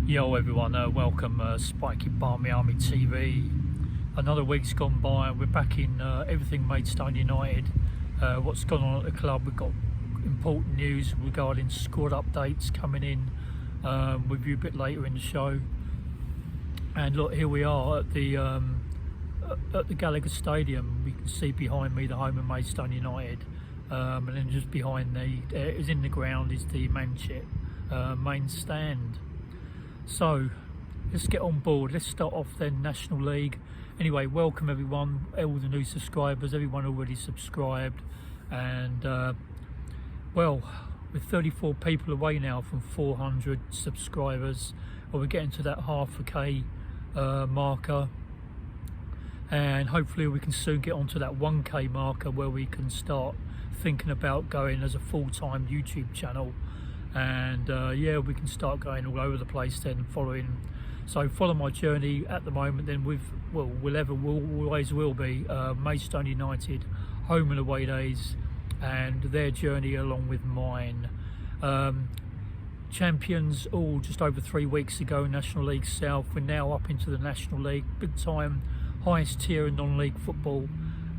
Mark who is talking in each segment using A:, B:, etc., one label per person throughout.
A: Yo everyone, welcome Spiky Barmy Army TV. Another week's gone by, we're back in everything Maidstone United. What's gone on at the club, we've got important news regarding squad updates coming in with you a bit later in the show. And look, here we are at the Gallagher Stadium. We can see behind me the home of Maidstone United, and then just behind is in the ground is the main stand. So let's get on board. Let's start off then National League. Anyway, welcome everyone, all the new subscribers, everyone already subscribed, and well, we're 34 people away now from 400 subscribers. Well, we're getting to that half a K marker, and hopefully we can soon get onto that 1K marker where we can start thinking about going as a full-time YouTube channel. And yeah, we can start going all over the place then, follow my journey at the moment then with, well, always will be Maidstone United home and away days, and their journey along with mine. Champions all just over 3 weeks ago, National League South. We're now up into the National League, big time, highest tier in non-league football,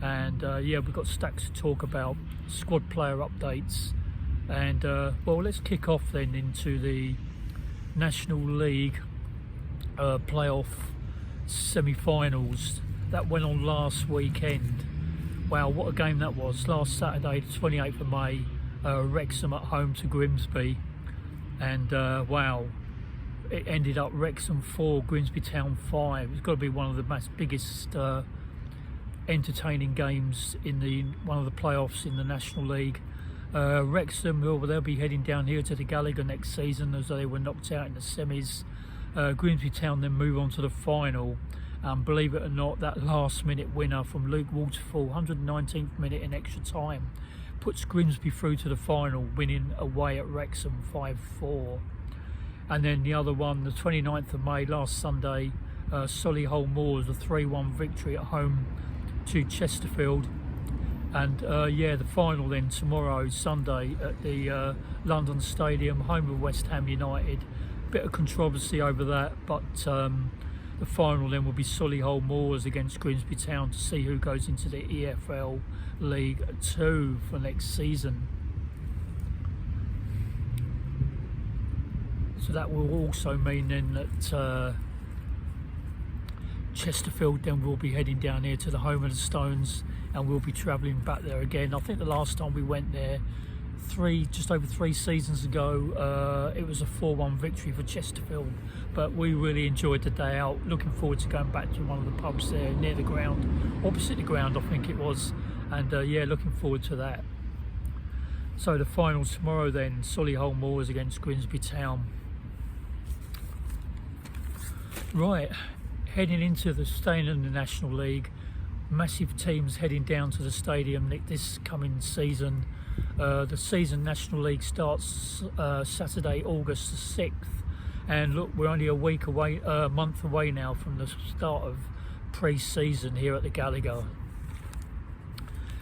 A: and yeah, we've got stacks to talk about, squad player updates. And well, let's kick off then into the National League playoff semi-finals that went on last weekend. Wow, what a game that was. Last Saturday, the 28th of May, Wrexham at home to Grimsby, and wow, it ended up Wrexham 4, Grimsby Town 5. It's got to be one of the biggest entertaining games in one of the playoffs in the National League. Wrexham, well, they'll be heading down here to the Gallagher next season, as they were knocked out in the semis. Grimsby Town then move on to the final, and believe it or not, that last minute winner from Luke Waterfall, 119th minute in extra time, puts Grimsby through to the final, winning away at Wrexham 5-4. And then the other one, the 29th of May, last Sunday, Solihull Moors, a 3-1 victory at home to Chesterfield. And yeah, the final then tomorrow, Sunday, at the London Stadium, home of West Ham United. Bit of controversy over that, but the final then will be Solihull Moors against Grimsby Town to see who goes into the EFL League 2 for next season. So that will also mean then that Chesterfield then will be heading down here to the home of the Stones, and we'll be travelling back there again. I think the last time we went there, just over 3 seasons ago, it was a 4-1 victory for Chesterfield, but we really enjoyed the day out. Looking forward to going back to one of the pubs there near the ground, opposite the ground I think it was, and yeah, looking forward to that. So the final tomorrow then, Solihull Moors against Grimsby Town. Right, heading into staying in the National League, massive teams heading down to the stadium this coming season. The season National League starts Saturday, August the 6th, and look, we're only a month away now from the start of pre-season here at the Gallagher.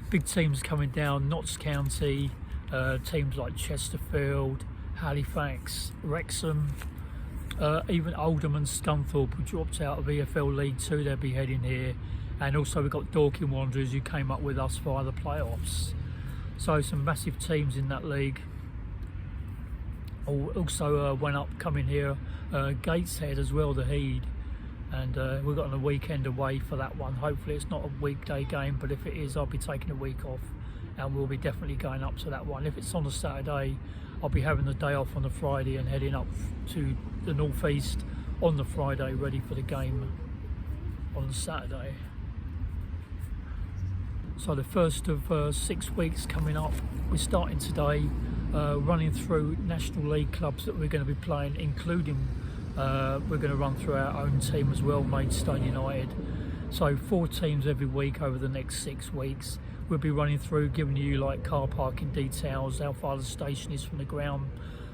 A: Big teams coming down, Notts County, teams like Chesterfield, Halifax, Wrexham, even Oldham and Scunthorpe, who dropped out of EFL League 2, they'll be heading here. And also we've got Dorking Wanderers, who came up with us via the playoffs. So some massive teams in that league. Also went up coming here, Gateshead as well, the Heed. And we've got a weekend away for that one. Hopefully it's not a weekday game, but if it is, I'll be taking a week off, and we'll be definitely going up to that one. If it's on a Saturday, I'll be having the day off on the Friday and heading up to the North East on the Friday, ready for the game on the Saturday. So the first of 6 weeks coming up. We're starting today, running through National League clubs that we're going to be playing, including we're going to run through our own team as well, Maidstone United. So 4 teams every week over the next 6 weeks. We'll be running through, giving you like car parking details, how far the station is from the ground,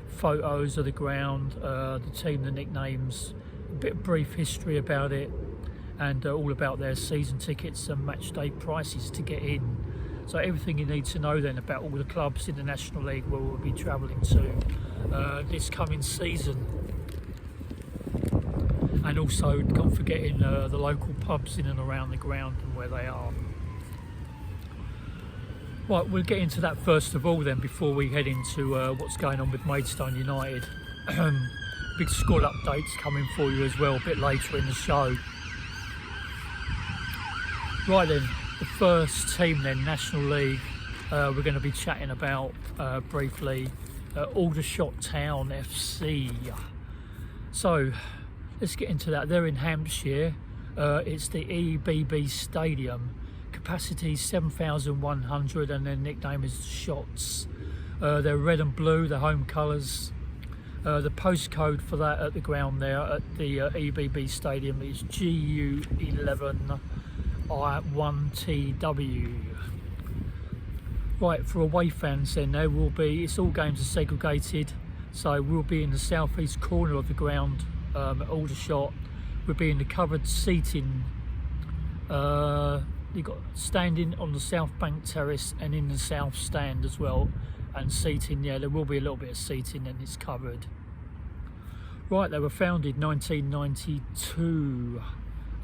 A: photos of the ground, the team, the nicknames, a bit of brief history about it, and all about their season tickets and match day prices to get in. So everything you need to know then about all the clubs in the National League where we'll be travelling to this coming season. and also not forgetting the local pubs in and around the ground and where they are. Right, we'll get into that first of all then before we head into what's going on with Maidstone United. Big score updates coming for you as well a bit later in the show. Right then, the first team then, National League, we're going to be chatting about briefly Aldershot Town FC. So let's get into that. They're in Hampshire. It's the EBB Stadium. Capacity 7,100 and their nickname is Shots. They're red and blue, the home colours. The postcode for that at the ground there at the EBB Stadium is GU11I1TW. Right, for away fans then, there will be, it's all games are segregated, so we'll be in the southeast corner of the ground at Aldershot. We'll be in the covered seating. You've got standing on the South Bank Terrace and in the South Stand as well, and seating, yeah, there will be a little bit of seating and it's covered. Right, they were founded 1992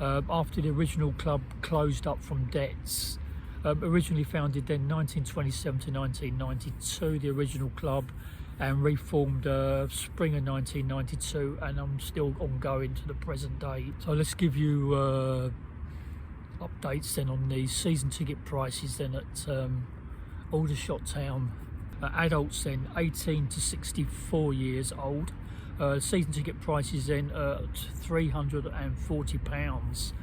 A: after the original club closed up from debts. Originally founded then 1927 to 1992, the original club, and reformed spring of 1992, and I'm still ongoing to the present day. So let's give you updates then on the season ticket prices then at Aldershot Town. Adults then 18 to 64 years old. Season ticket prices then at £340.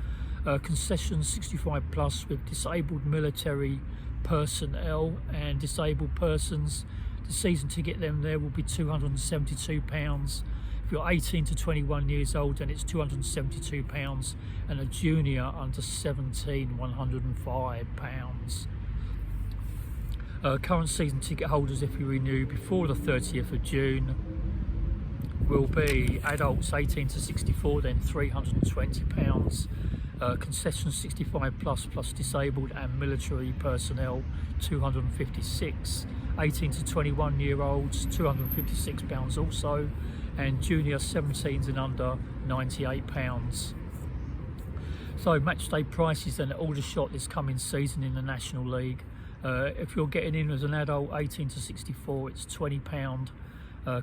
A: Concessions 65 plus with disabled military personnel and disabled persons. The season ticket then there will be £272. If you're 18 to 21 years old, then it's £272, and a junior under 17, £105. Current season ticket holders, if you renew before the 30th of June, will be adults 18 to 64, then £320. Concessions 65 plus disabled and military personnel, £256. 18 to 21 year olds, £256 also, and junior 17s and under, £98. So match day prices then at Aldershot this coming season in the National League. If you're getting in as an adult 18 to 64, it's £20.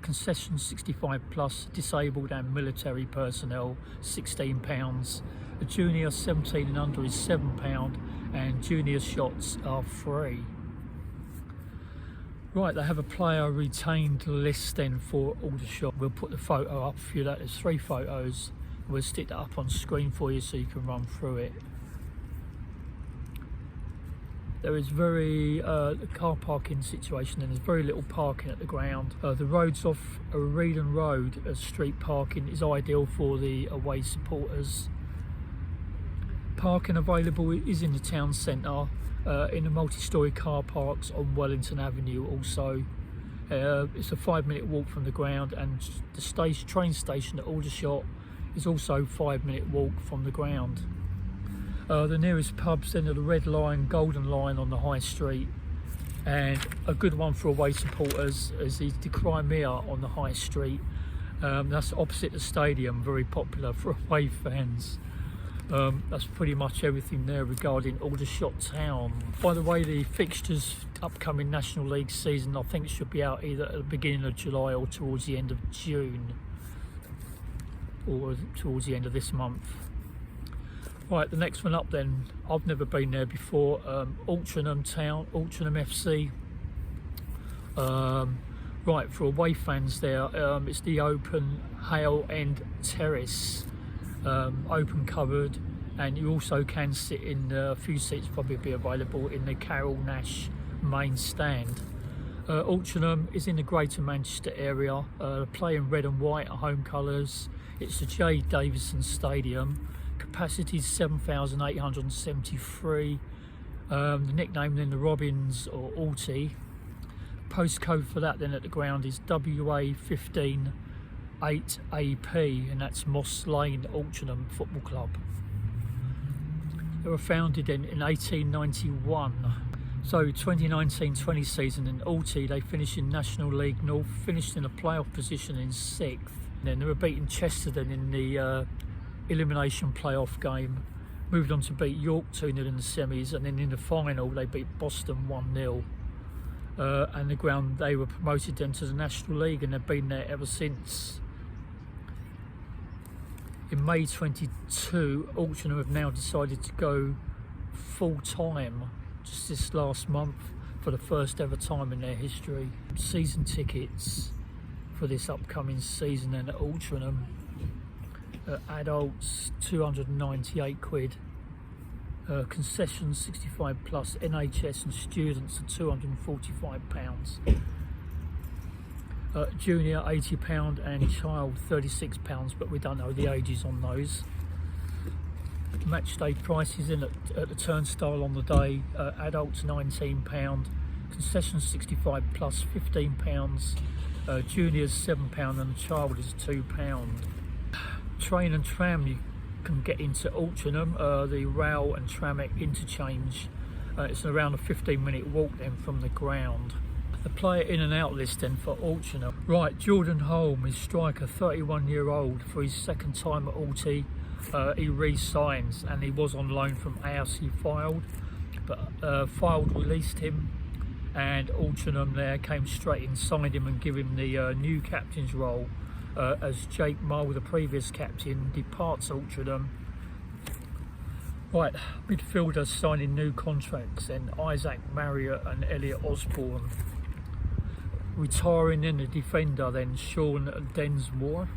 A: Concessions 65 plus disabled and military personnel, £16. A junior 17 and under is £7, and junior shots are free. Right, they have a player retained list then for Aldershot. We'll put the photo up for you. That is 3 photos. We'll stick that up on screen for you so you can run through it. There is very car parking situation, and there's very little parking at the ground. The roads off Reedon Road as street parking is ideal for the away supporters. Parking available is in the town centre, in the multi-storey car parks on Wellington Avenue also. It's a 5-minute walk from the ground, and the train station at Aldershot is also 5-minute walk from the ground. The nearest pubs then are the Red Line, Golden Line on the High Street, and a good one for away supporters is the Crimea on the High Street. That's opposite the stadium, very popular for away fans. That's pretty much everything there regarding Aldershot Town. By the way, the fixtures upcoming National League season I think should be out either at the beginning of July or towards the end of June, or towards the end of this month. Right, the next one up then, I've never been there before, Altrincham Town, Altrincham FC. Right, for away fans there, it's the open Hale End Terrace, open covered, and you also can sit in a few seats probably be available in the Carol Nash main stand. Altrincham is in the Greater Manchester area, playing red and white at home colours. It's the J Davison Stadium. Capacity is 7,873. The nickname then the Robins or Alty. Postcode for that then at the ground is WA15 8AP, and that's Moss Lane Altrincham Football Club. They were founded in 1891. So 2019-20 season in Alty, they finished in National League North, finished in a playoff position in 6th. Then they were beating Chesterton in the elimination playoff game, moved on to beat York 2-0 in the semis, and then in the final they beat Boston 1-0. And the ground, they were promoted then to the National League, and they've been there ever since. In May 22, Altrincham have now decided to go full-time just this last month for the first ever time in their history. Season tickets for this upcoming season then at Altrincham, adults £298, concessions 65 plus, NHS and students are £245, junior £80 and child £36, but we don't know the ages on those. Match day prices in at the turnstile on the day, adults £19, concessions 65 plus £15, juniors £7 and the child is £2. Train and tram you can get into Altrincham, the rail and tram interchange. It's around a 15-minute walk then from the ground. The player in and out list then for Altrincham. Right, Jordan Holm is striker, 31-year-old, for his second time at Alty. He re-signs, and he was on loan from AFC Fylde, but Fylde released him, and Altrincham there came straight in, signed him and give him the new captain's role as Jake Mull, the previous captain, departs Altrincham. Right, midfielders signing new contracts, and Isaac Marriott and Elliot Osborne. Retiring in the defender then Sean Densmore.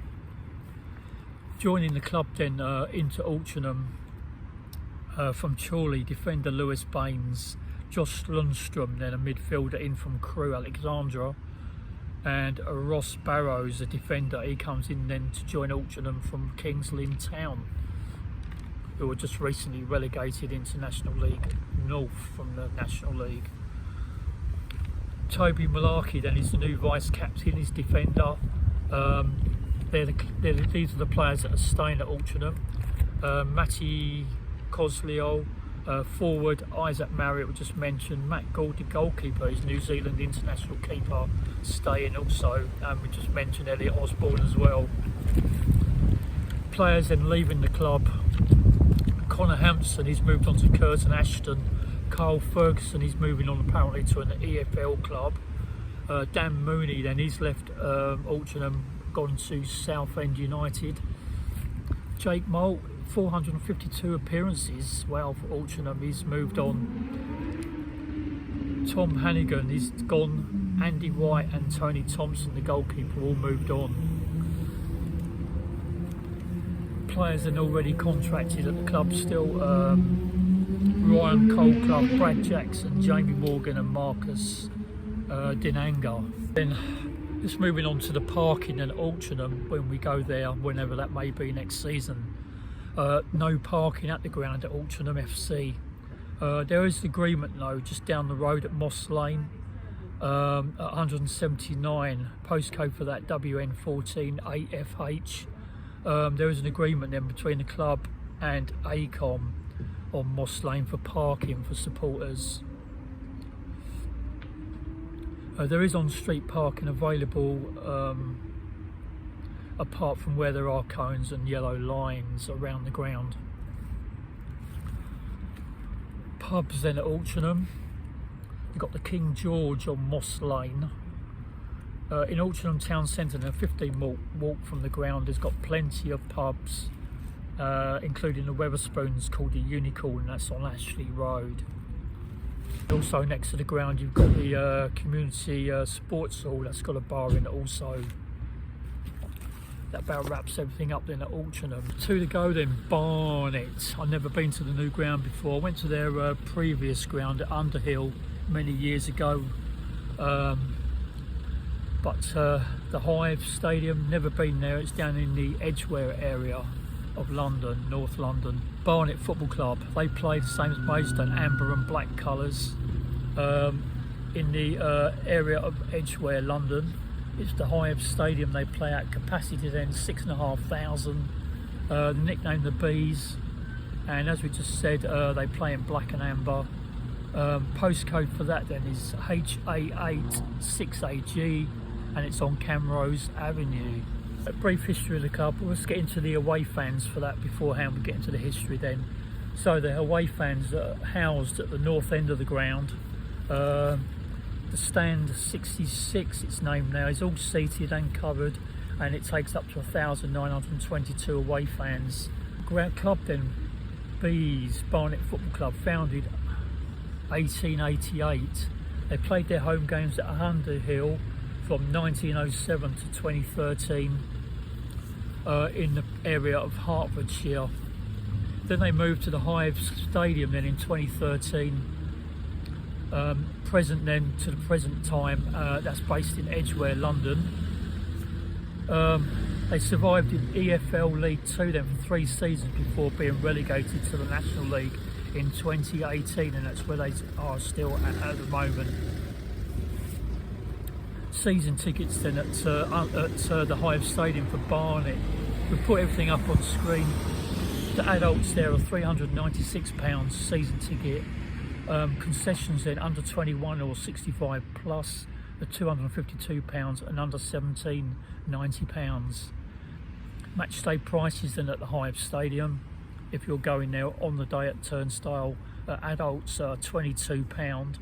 A: Joining the club then into Altrincham from Chorley, defender Lewis Baines, Josh Lundstrom then a midfielder in from Crewe Alexandra, and Ross Barrows a defender. He comes in then to join Altrincham from Kings Lynn Town, who were just recently relegated into National League North from the National League. Toby Malarkey then is the new vice captain, his defender. These are the players that are staying at Altrincham. Matty Cosleo, forward Isaac Marriott we just mentioned, Matt Gould the goalkeeper, is New Zealand international keeper, staying also, and we just mentioned Elliot Osborne as well. Players then leaving the club: Connor Hampson, he's moved on to Curtin Ashton. Carl Ferguson, he's moving on apparently to an EFL club. Dan Mooney then, he's left Altrincham, gone to Southend United. Jake Mull, 452 appearances, wow, for Altrincham, he's moved on. Tom Hannigan, he's gone. Andy White and Tony Thompson, the goalkeeper, all moved on. Players are already contracted at the club still. Ryan Colclough, Brad Jackson, Jamie Morgan and Marcus Dinanga. Then just moving on to the parking at Altrincham when we go there, whenever that may be next season. No parking at the ground at Altrincham FC. There is an agreement though just down the road at Moss Lane, at 179, postcode for that WN14 8FH. There is an agreement then between the club and ACOM on Moss Lane for parking for supporters. There is on-street parking available apart from where there are cones and yellow lines around the ground. Pubs then at Altrincham. You've got the King George on Moss Lane. In Altrincham town centre, a 15-minute walk from the ground, has got plenty of pubs, including the Wetherspoons called the Unicorn, that's on Ashley Road. Also next to the ground you've got the community sports hall, that's got a bar in it also. That about wraps everything up then at Altrincham. Two to go then, Barnet. I've never been to the new ground before. I went to their previous ground at Underhill many years ago. But the Hive Stadium, never been there. It's down in the Edgware area of London, North London. Barnet Football Club, they play the same as Maidstone, amber and black colours. In the area of Edgware, London, it's the Hive Stadium they play at, capacity then 6,500. The nickname the Bees, and as we just said, they play in black and amber. Postcode for that then is HA8 6AG, and it's on Camrose Avenue. A brief history of the club. Let's get into the away fans for that beforehand. We get into the history then. So the away fans are housed at the north end of the ground. The stand 66, it's named now, is all seated and covered, and it takes up to 1,922 away fans. Ground club then, Bees Barnet Football Club, founded 1888. They played their home games at Underhill from 1907 to 2013 in the area of Hertfordshire. Then they moved to the Hive Stadium then in 2013. Present then to the present time, that's based in Edgware, London. They survived in EFL League 2 then for 3 seasons before being relegated to the National League in 2018, and that's where they are still at the moment. Season tickets then at the Hive Stadium for Barnet. We put everything up on screen. The adults there are £396 season ticket. Concessions then under 21 or 65 plus are £252, and under 17 £90. Match day prices then at the Hive Stadium, if you're going there on the day at Turnstile, adults are £22.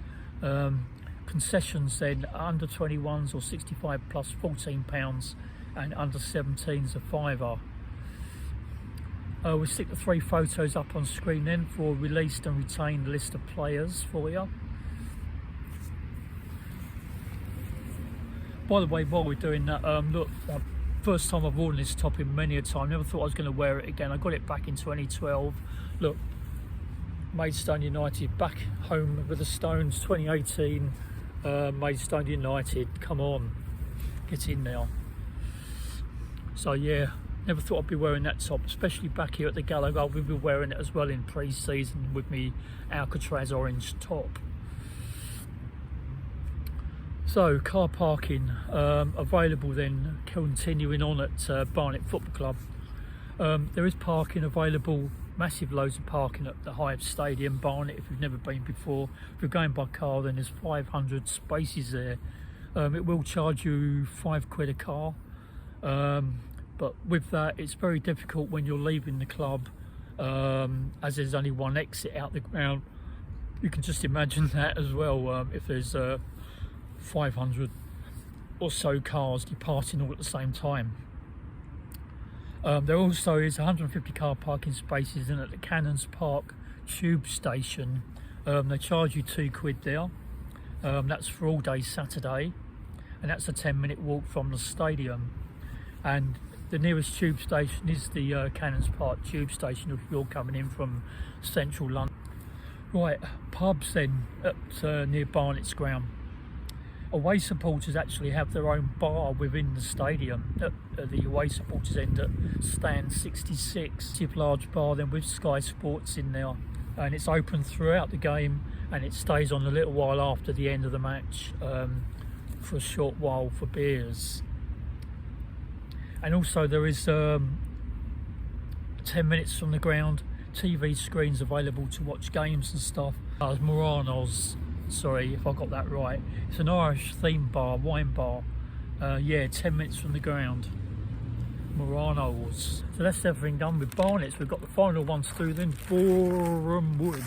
A: Concessions then under 21s or 65 plus £14, and under 17s a £5. We'll stick the 3 photos up on screen then for a released and retained list of players for you. By the way, while we're doing that, look, first time I've worn this top in many a time. Never thought I was going to wear it again. I got it back in 2012. Look, Maidstone United back home with the Stones. 2018, Maidstone United. Come on, get in now. So yeah. Never thought I'd be wearing that top, especially back here at the Gallagher. We'll be wearing it as well in pre-season with me Alcatraz orange top. So car parking available then, continuing on at Barnet Football Club. There is parking available, massive loads of parking at the Hive Stadium, Barnet, if you've never been before. If you're going by car, then there's 500 spaces there. It will charge you £5 a car. But with that, it's very difficult when you're leaving the club, as there's only one exit out the ground. You can just imagine that as well, if there's 500 or so cars departing all at the same time. There also is 150 car parking spaces in at the Cannons Park tube station. They charge you £2 there. That's for all day Saturday, and that's a 10-minute walk from the stadium. And the nearest tube station is the Cannons Park tube station if you're coming in from central London. Right, pubs then at near Barnet's ground. Away supporters actually have their own bar within the stadium at the away supporters end at stand 66. It's a large bar then with Sky Sports in there, and it's open throughout the game, and it stays on a little while after the end of the match for a short while for beers. And also there is 10 minutes from the ground, TV screens available to watch games and stuff. Morano's, sorry if I got that right. It's an Irish themed bar, wine bar. Yeah, 10 minutes from the ground. Morano's. So that's everything done with Barnet's. We've got the final ones through then, Boreham Wood.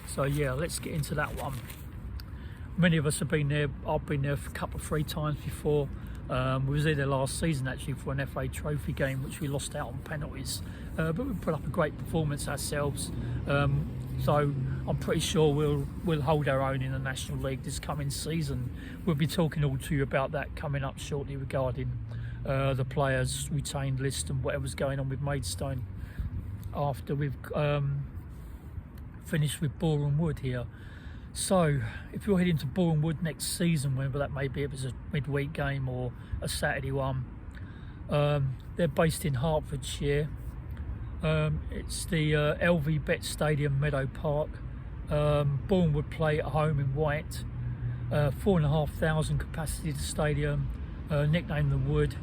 A: So yeah, let's get into that one. Many of us have been there. I've been there a couple of 3 times before. We was there last season actually for an FA Trophy game, which we lost out on penalties, but we put up a great performance ourselves. So I'm pretty sure we'll hold our own in the National League this coming season. We'll be talking all to you about that coming up shortly regarding the players' retained list and whatever's going on with Maidstone after we've finished with Boreham Wood here. So if you're heading to Boreham Wood next season, whether that may be if it's a midweek game or a Saturday one, they're based in Hertfordshire. It's the LV Bet Stadium, Meadow Park. Boreham Wood play at home in white. 4,500 capacity to the stadium, nicknamed the Wood.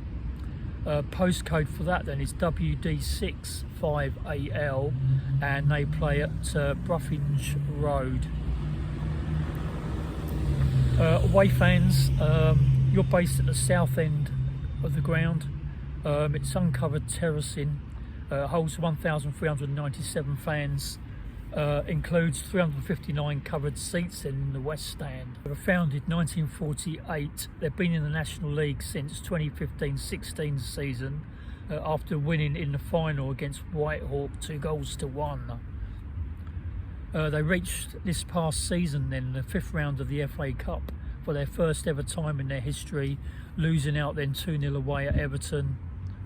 A: Postcode for that then is WD65AL, and they play at Bruffinge Road. Away fans, you're based at the south end of the ground. It's uncovered terracing, holds 1,397 fans, includes 359 covered seats in the West Stand. They were founded 1948. They've been in the National League since 2015-16 season, after winning in the final against Whitehawk 2-1. They reached this past season then the 5th round of the FA Cup for their first ever time in their history, losing out then 2-0 away at Everton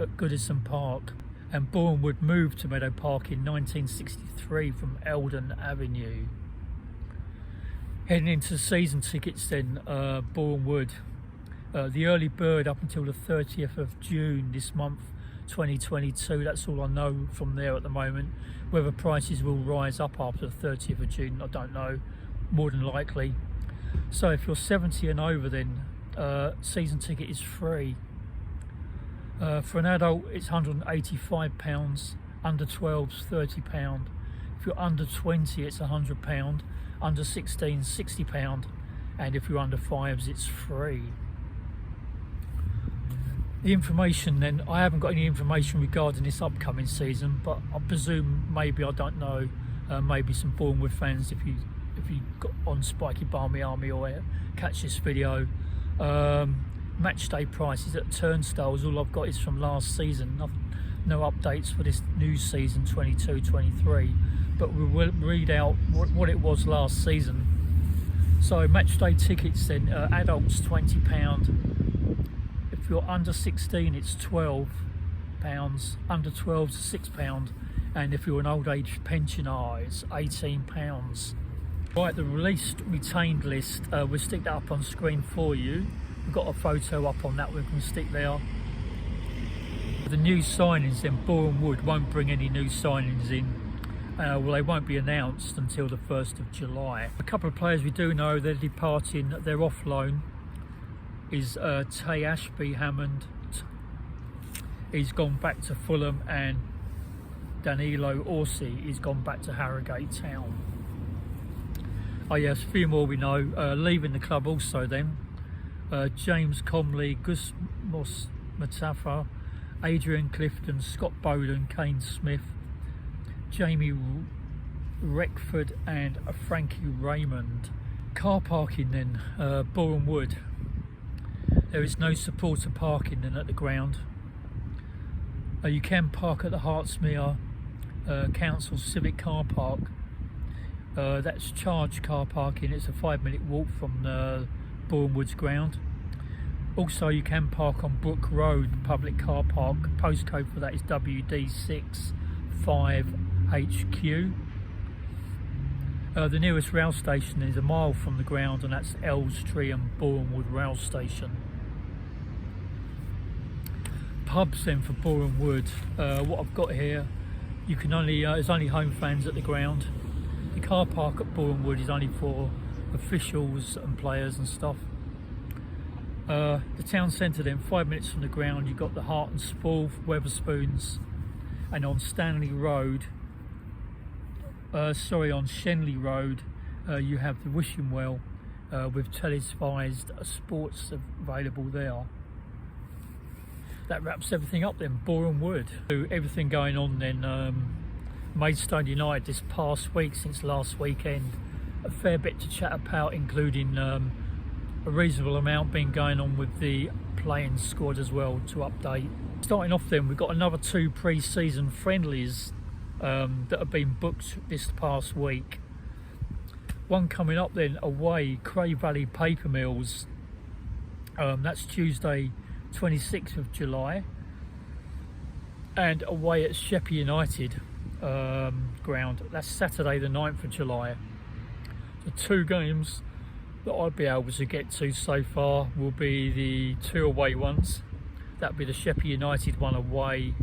A: at Goodison Park. And Boreham Wood moved to Meadow Park in 1963 from Eldon Avenue. Heading into season tickets then, Boreham Wood, the early bird up until the 30th of June this month 2022. That's all I know from there at the moment. Whether prices will rise up after the 30th of June, I don't know, more than likely. So if you're 70 and over then, season ticket is free. For an adult it's £185, under 12's £30. If you're under 20 it's £100, under 16 £60, and if you're under 5s it's free. The information then, I haven't got any information regarding this upcoming season, but I presume, maybe, I don't know, maybe some Boreham Wood fans, if you got on Spiky Barmy Army or catch this video, match day prices at turnstiles, all I've got is from last season. No updates for this new season 22-23, but we'll read out what it was last season. So match day tickets then, adults £20, if you're under 16 it's £12, under 12's £6, and if you're an old age pensioner it's £18. Right, the released retained list, we'll stick that up on screen for you. We've got a photo up on that we can stick there. The new signings then, Boreham Wood won't bring any new signings in. Well, they won't be announced until the 1st of July. A couple of players we do know they're departing, they're off loan, is Tay Ashby Hammond. He's gone back to Fulham, and Danilo Orsi, he's gone back to Harrogate Town. Oh yes, a few more we know. Leaving the club also then, James Comley, Gus Matafa, Adrian Clifton, Scott Bowden, Kane Smith, Jamie Reckford and Frankie Raymond. Car parking then, Boreham Wood. There is no supporter parking then at the ground. You can park at the Hartsmere Council Civic Car Park. That's charged car parking. It's a 5-minute walk from Boreham Wood's ground. Also you can park on Brook Road public car park. Postcode for that is WD6 5HQ. The nearest rail station is a mile from the ground, and that's Elstree and Boreham Wood rail station. Pubs then for Boreham Wood. What I've got here, you can only there's only home fans at the ground. The car park at Boreham Wood is only for officials and players and stuff. The town centre then, 5 minutes from the ground, you've got the Hart and Spall, Weatherspoons, and on Stanley Road, on Shenley Road, you have the Wishing Well with televised sports available there. That wraps everything up then, Boreham Wood. So everything going on then, Maidstone United this past week, since last weekend. A fair bit to chat about, including a reasonable amount being going on with the playing squad as well to update. Starting off then, we've got another 2 pre-season friendlies that have been booked this past week. One coming up then, away, Cray Valley Paper Mills. That's Tuesday 26th of July. And away at Sheppey United ground. That's Saturday the 9th of July. The 2 games that I'd be able to get to so far will be the 2 away ones. That'll be the Sheppey United one away,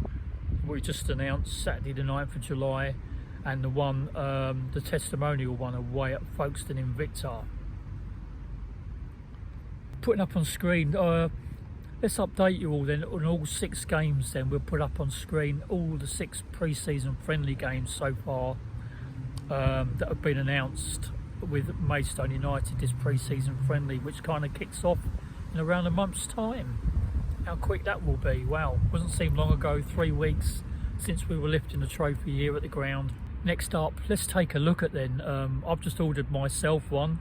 A: we just announced, Saturday the 9th of July, and the one, the testimonial one away at Folkestone Invicta. Putting up on screen, let's update you all then on all 6 games then. We'll put up on screen all the 6 pre-season friendly games so far that have been announced with Maidstone United, this pre-season friendly, which kind of kicks off in around a month's time. how quick that will be. Wow, doesn't seem long ago, 3 weeks since we were lifting the trophy here at the ground. Next up, let's take a look at then. I've just ordered myself one.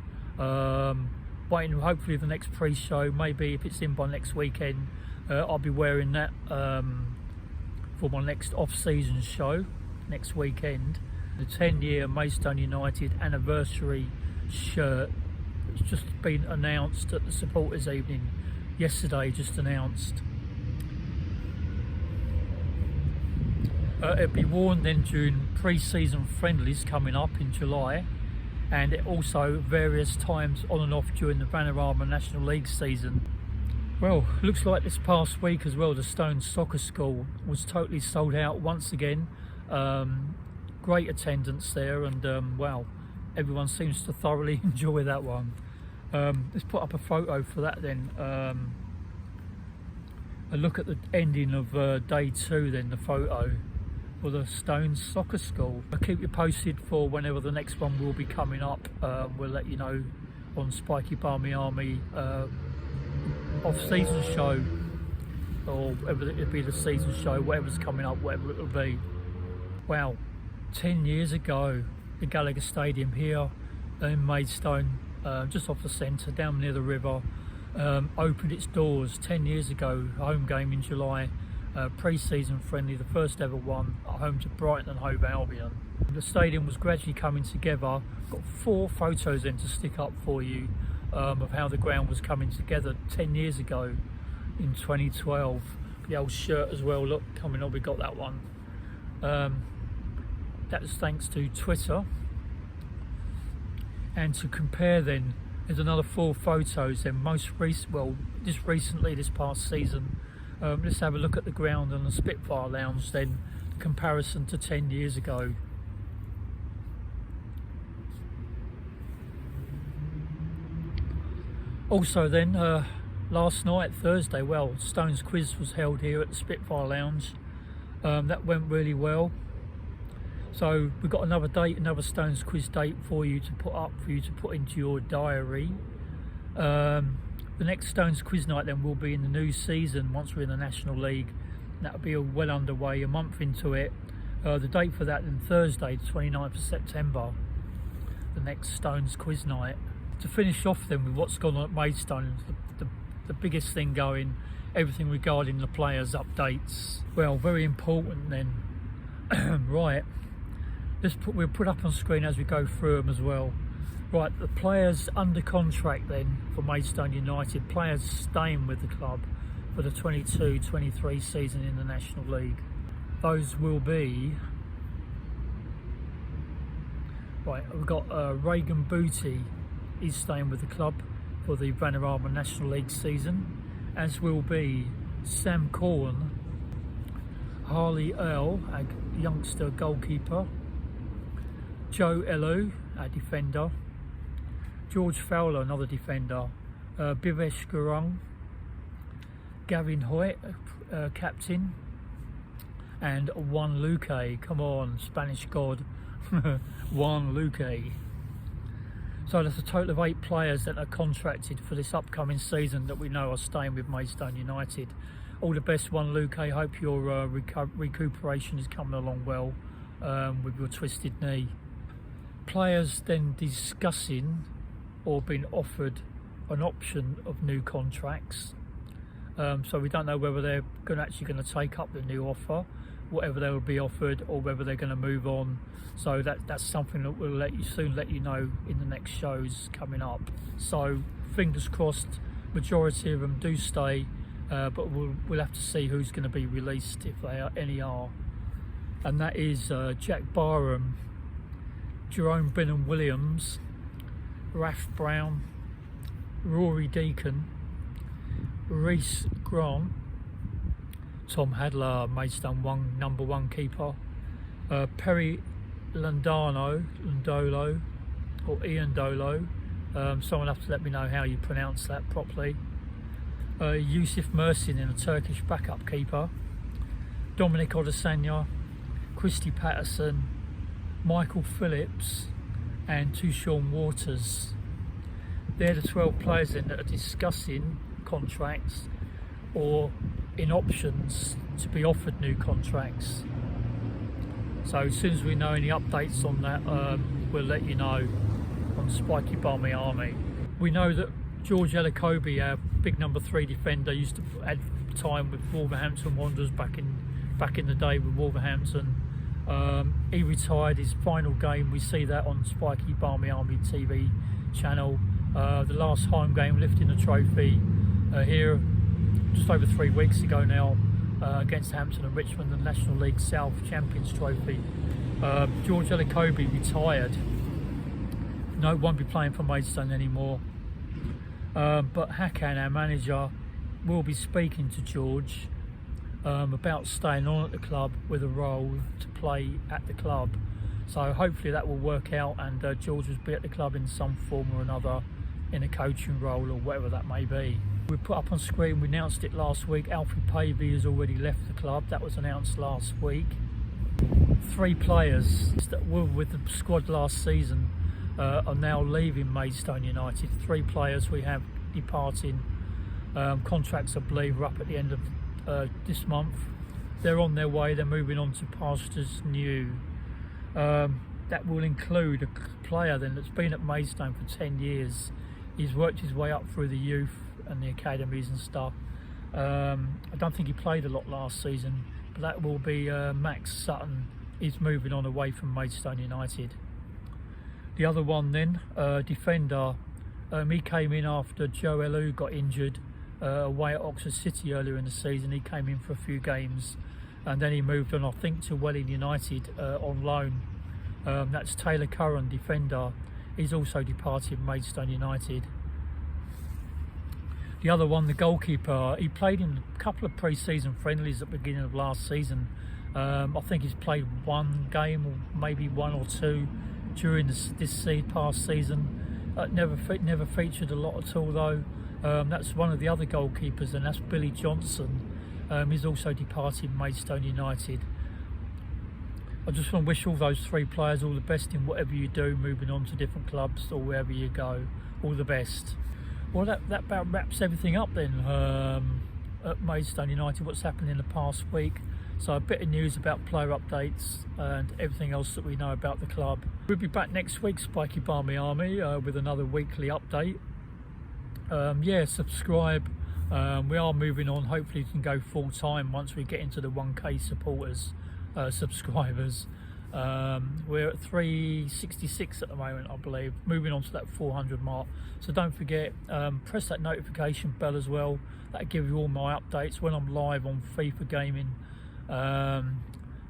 A: Waiting hopefully the next pre-show, maybe if it's in by next weekend, I'll be wearing that for my next off-season show next weekend. The 10-year Maidstone United anniversary shirt. It's just been announced at the supporters evening yesterday, just announced. It'll be worn then during pre-season friendlies coming up in July, and it also various times on and off during the Vanarama National League season. Well, looks like this past week as well, the Stones Soccer School was totally sold out once again. Great attendance there, and wow, everyone seems to thoroughly enjoy that one. Let's put up a photo for that then. A look at the ending of day 2 then, the photo for the Stones Soccer School. I'll keep you posted for whenever the next one will be coming up. We'll let you know on Spiky Barmy Army off-season show, or whether it'll be the season show, whatever's coming up, whatever it'll be. Wow, 10 years ago, the Gallagher Stadium here in Maidstone, just off the centre, down near the river, opened its doors 10 years ago. Home game in July, pre-season friendly, the first ever one, at home to Brighton and Hove Albion. The stadium was gradually coming together. Got 4 photos in to stick up for you of how the ground was coming together 10 years ago in 2012. The old shirt as well, look, coming on, we got that one. That was thanks to Twitter. And to compare then, there's another 4 photos then, most recent, well, just recently, this past season. Let's have a look at the ground and the Spitfire Lounge then, comparison to 10 years ago. Also then, last night, Thursday, well, Stones Quiz was held here at the Spitfire Lounge. That went really well. So we've got another date, another Stones Quiz date for you to put up, for you to put into your diary. The next Stones Quiz night then will be in the new season once we're in the National League. That'll be well underway, a month into it. The date for that then Thursday, the 29th of September, the next Stones Quiz night. To finish off then with what's gone on at Maidstone, the biggest thing going, everything regarding the players' updates. Well, very important then. Right, we'll put up on screen as we go through them as well. Right, the players under contract then for Maidstone United, players staying with the club for the 22-23 season in the National League. Those will be, right, we've got Regan Booty, he's staying with the club for the Vanarama National League season, as will be Sam Corn, Harley Earl, a youngster goalkeeper, Joe Elu, a defender, George Fowler, another defender, Bivesh Gurung, Gavin Hoyt, captain, and Juan Luque. Come on, Spanish god, Juan Luque. So that's a total of 8 players that are contracted for this upcoming season that we know are staying with Maidstone United. All the best, Juan Luque. Hope your recuperation is coming along well with your twisted knee. Players then discussing or being offered an option of new contracts. So we don't know whether they're actually going to take up the new offer, whatever they will be offered, or whether they're going to move on. So that's something that we'll soon let you know in the next shows coming up. So fingers crossed, majority of them do stay, but we'll have to see who's going to be released, if any are. And that is Jack Barham, Jerome Benham Williams, Raf Brown, Rory Deacon, Reece Grant, Tom Hadler, Maidstone number 1 keeper, Perry Landolo, or Ian Dolo. Someone have to let me know how you pronounce that properly. Yusuf Mersin, a Turkish backup keeper, Dominic Odesanya, Christy Patterson, Michael Phillips, and Tushawn Waters. They're the 12 players then that are discussing contracts. or in options to be offered new contracts. So as soon as we know any updates on that, we'll let you know on Spiky Barmy Army. We know that George Elokobi, our big number 3 defender, used to add time with Wolverhampton Wanderers back in the day with Wolverhampton. He retired. His final game, we see that on Spiky Barmy Army TV channel. The last home game, lifting the trophy here just over 3 weeks ago now, against Hampton and Richmond, the National League South Champions Trophy. George Elokobi retired. No, won't be playing for Maidstone anymore. But Hakan, our manager, will be speaking to George about staying on at the club with a role to play at the club. So hopefully that will work out, and George will be at the club in some form or another, in a coaching role or whatever that may be. We put up on screen, we announced it last week, Alfie Pavey has already left the club. That was announced last week. 3 players that were with the squad last season are now leaving Maidstone United. 3 players we have departing. Contracts, I believe, are up at the end of this month. They're on their way, they're moving on to pastures new. That will include a player then that's been at Maidstone for 10 years. He's worked his way up through the youth and the academies and stuff. I don't think he played a lot last season, but that will be Max Sutton. He's moving on away from Maidstone United. The other one then, defender, he came in after Joe Elu got injured away at Oxford City earlier in the season. He came in for a few games and then he moved on, I think, to Welling United on loan. That's Taylor Curran, defender. He's also departed Maidstone United. The other one, the goalkeeper, he played in a couple of pre-season friendlies at the beginning of last season. I think he's played 1 game or maybe 1 or 2 during this past season. Never featured a lot at all though. That's one of the other goalkeepers, and that's Billy Johnson. He's also departed Maidstone United. I just want to wish all those 3 players all the best in whatever you do, moving on to different clubs or wherever you go. All the best. Well, that about wraps everything up then at Maidstone United, what's happened in the past week. So a bit of news about player updates and everything else that we know about the club. We'll be back next week, Spiky Barmy Army, with another weekly update. Yeah, subscribe. We are moving on. Hopefully we can go full time once we get into the 1K supporters, subscribers. We're at 366 at the moment, I believe, moving on to that 400 mark. So don't forget, press that notification bell as well. That'll give you all my updates when I'm live on FIFA gaming,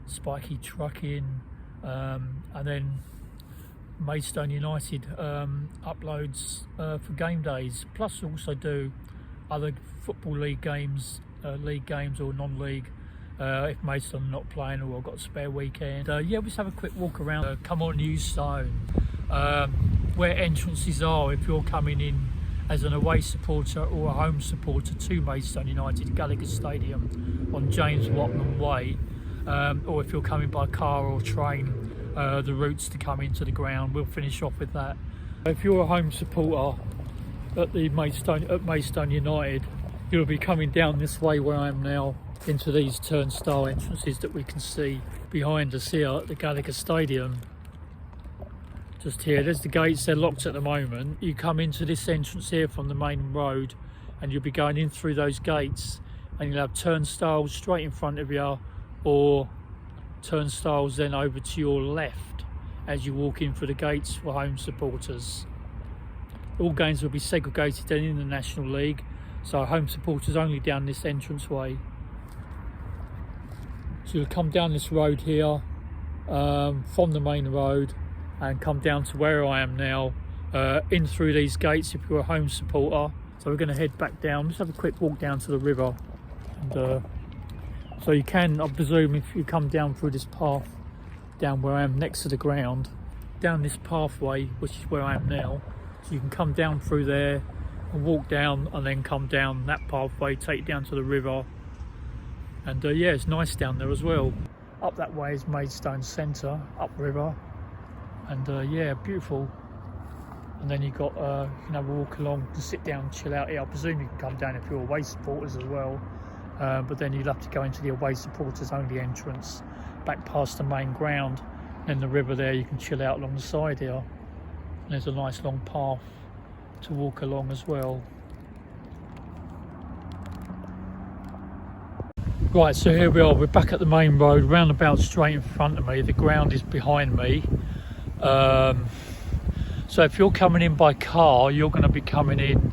A: Spiky Trucking, and then Maidstone United uploads for game days. Plus also do other football league games or non-league. If Maidstone not playing or I've got a spare weekend. Yeah, we'll just have a quick walk around Come On Maidstone, where entrances are if you're coming in as an away supporter or a home supporter to Maidstone United, Gallagher Stadium on James Watman Way, or if you're coming by car or train, the routes to come into the ground. We'll finish off with that. If you're a home supporter at Maidstone United, you'll be coming down this way where I am now, into these turnstile entrances that we can see behind us here at the Gallagher Stadium. Just here, there's the gates, they're locked at the moment. You come into this entrance here from the main road and you'll be going in through those gates, and you'll have turnstiles straight in front of you, or turnstiles then over to your left as you walk in through the gates for home supporters. All games will be segregated then in the National League, so home supporters only down this entranceway. So you'll come down this road here from the main road and come down to where I am now, in through these gates if you're a home supporter. So we're going to head back down, just have a quick walk down to the river. And, so you can, I presume, if you come down through this path down where I am next to the ground, down this pathway, which is where I am now, so you can come down through there and walk down and then come down that pathway, take you down to the river. And yeah, it's nice down there as well. Up that way is Maidstone Centre, upriver, and yeah, beautiful. And then you got you can have a walk along to sit down, chill out here. I presume you can come down if you're away supporters as well. but then you'll have to go into the away supporters only entrance back past the main ground. Then the river there, you can chill out along the side here, and there's a nice long path to walk along as well. Right, so here we are, we're back at the main road, roundabout straight in front of me, the ground is behind me. So if you're coming in by car, you're going to be coming in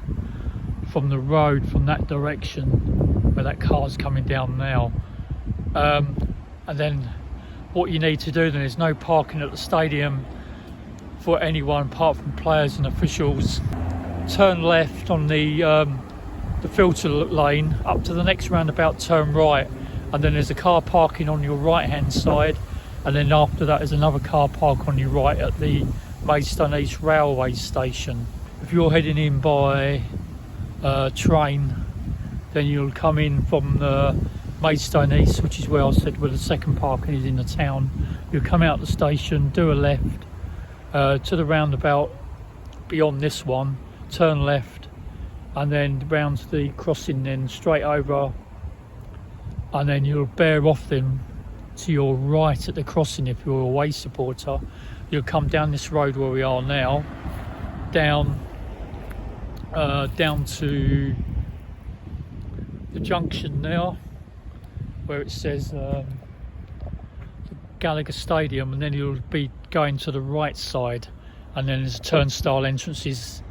A: from the road from that direction where that car's coming down now. And then what you need to do then is no parking at the stadium for anyone apart from players and officials. Turn left on the filter lane up to the next roundabout, turn right, and then there's a car parking on your right hand side, and then after that there's another car park on your right at the Maidstone East railway station. If you're heading in by train, then you'll come in from the Maidstone East, which is where I said where the second parking is in the town. You'll come out the station, do a left to the roundabout beyond this one, turn left, and then round to the crossing, then straight over, and then you'll bear off then to your right at the crossing. If you're a away supporter, you'll come down this road where we are now, down to the junction now where it says the Gallagher Stadium, and then you'll be going to the right side, and then there's turnstile entrances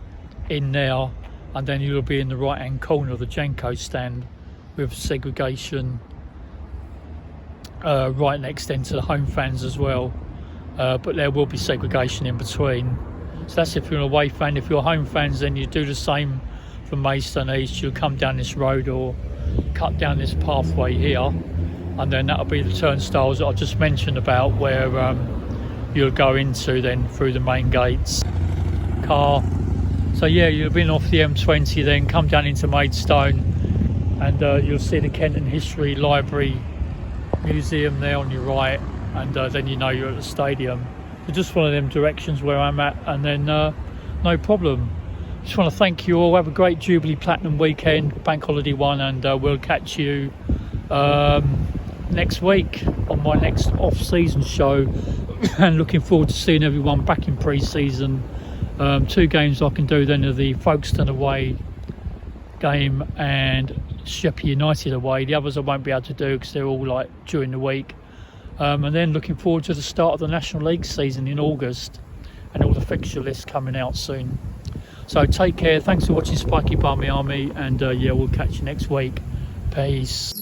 A: in there, and then you'll be in the right hand corner of the Jenko stand with segregation right next then to the home fans as well, but there will be segregation in between. So that's if you're an away fan. If you're home fans, then you do the same from Maidstone East. You'll come down this road or cut down this pathway here, and then that'll be the turnstiles that I just mentioned about, where you'll go into then through the main gates. So yeah, you'll be off the M20, then come down into Maidstone, and you'll see the Kenton History Library Museum there on your right, and then you know you're at the stadium. So just one of them directions where I'm at, and then no problem. Just want to thank you all. Have a great Jubilee Platinum weekend, Bank Holiday one, and we'll catch you next week on my next off-season show. And looking forward to seeing everyone back in pre-season. 2 games I can do then are the Folkestone away game and Sheppey United away. The others I won't be able to do because they're all like during the week. And then looking forward to the start of the National League season in August, and all the fixture lists coming out soon. So take care, thanks for watching Spiky Barmy Army, and yeah, we'll catch you next week. Peace.